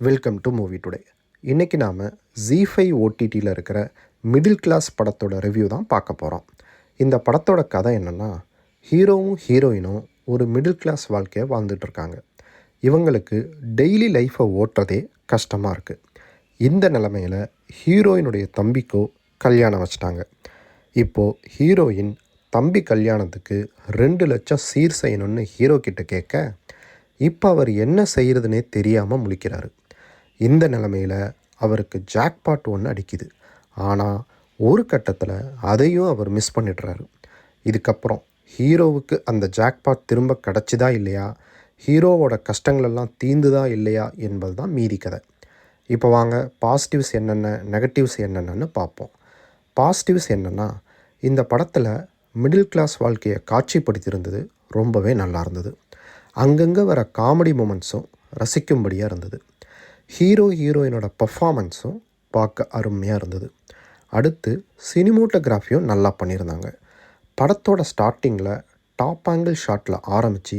Welcome to movie today. இன்றைக்கி நாம் ZEE5 ஓடிடியில் இருக்கிற மிடில் கிளாஸ் படத்தோட ரிவ்யூ தான் பார்க்க போகிறோம். இந்த படத்தோட கதை என்னென்னா, ஹீரோவும் ஹீரோயினும் ஒரு மிடில் கிளாஸ் வாழ்க்கையை வாழ்ந்துட்டுருக்காங்க. இவங்களுக்கு டெய்லி லைஃப்பை ஓட்டுறதே கஷ்டமாக இருக்குது. இந்த நிலமையில் ஹீரோயினுடைய தம்பிக்கோ கல்யாணம் வச்சிட்டாங்க. இப்போது ஹீரோயின் தம்பி கல்யாணத்துக்கு 2 லட்சம் சீர் செய்யணும்னு ஹீரோ கிட்ட கேட்க, இப்போ அவர் என்ன செய்கிறதுனே தெரியாமல் முழிக்கிறாரு. இந்த நிலமையில் அவருக்கு ஜாக்பாட் ஒன்று அடிக்குது. ஆனால் ஒரு கட்டத்தில் அதையும் அவர் மிஸ் பண்ணிடுறாரு. இதுக்கப்புறம் ஹீரோவுக்கு அந்த ஜாக்பாட் திரும்ப கிடச்சிதா இல்லையா, ஹீரோவோட கஷ்டங்களெல்லாம் தீந்துதா இல்லையா என்பது தான் மீதி கதை. இப்போ வாங்க பாசிட்டிவ்ஸ் என்னென்ன, நெகட்டிவ்ஸ் என்னென்னு பார்ப்போம். பாசிட்டிவ்ஸ் என்னென்னா, இந்த படத்தில் மிடில் கிளாஸ் வாழ்க்கையை காட்சிப்படுத்தியிருந்தது ரொம்பவே நல்லா இருந்தது. அங்கங்கே வர காமெடி மூமெண்ட்ஸும் ரசிக்கும்படியாக இருந்தது. ஹீரோயினோட பர்ஃபாமன்ஸும் பார்க்க அருமையாக இருந்தது. அடுத்து சினிமோட்டோகிராஃபியும் நல்லா பண்ணியிருந்தாங்க. படத்தோட ஸ்டார்டிங்கில் டாப் ஆங்கிள் ஷாட்டில் ஆரம்பித்து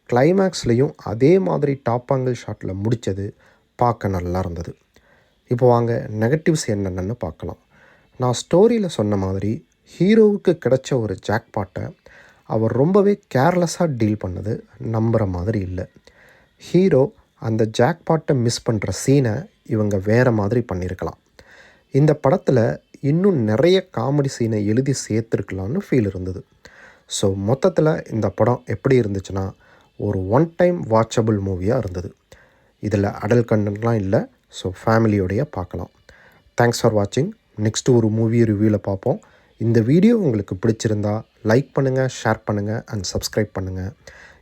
கிளைமேக்ஸ்லேயும் அதே மாதிரி டாப் ஆங்கிள் ஷாட்டில் முடித்தது பார்க்க நல்லா இருந்தது. இப்போ வாங்க நெகட்டிவ்ஸ் என்னென்னு பார்க்கலாம். நான் ஸ்டோரியில் சொன்ன மாதிரி ஹீரோவுக்கு கிடைச்ச ஒரு ஜாக்பாட்டை அவர் ரொம்பவே கேர்லெஸ்ஸாக டீல் பண்ணது நம்புகிற மாதிரி இல்லை. ஹீரோ அந்த ஜாக்பாட்டை மிஸ் பண்ணுற சீனை இவங்க வேறு மாதிரி பண்ணியிருக்கலாம். இந்த படத்தில் இன்னும் நிறைய காமெடி சீனை எழுதி சேர்த்துருக்கலான்னு ஃபீல் இருந்தது. ஸோ மொத்தத்தில் இந்த படம் எப்படி இருந்துச்சுன்னா, ஒரு ஒன் டைம் வாட்சபிள் மூவியாக இருந்தது. இதில் அடல்ட் கண்டென்ட்லாம் இல்லை. ஸோ ஃபேமிலியோடைய பார்க்கலாம். தேங்க்ஸ் ஃபார் வாட்சிங். நெக்ஸ்ட்டு ஒரு மூவி ரிவ்யூவில் பார்ப்போம். இந்த வீடியோ உங்களுக்கு பிடிச்சிருந்தா லைக் பண்ணுங்கள், ஷேர் பண்ணுங்கள் அண்ட் சப்ஸ்கிரைப் பண்ணுங்கள்.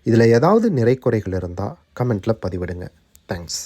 இதில் ஏதாவது நிறை குறைகள் இருந்தால் கமெண்ட்டில் பதிவிடுங்க. தேங்க்ஸ்.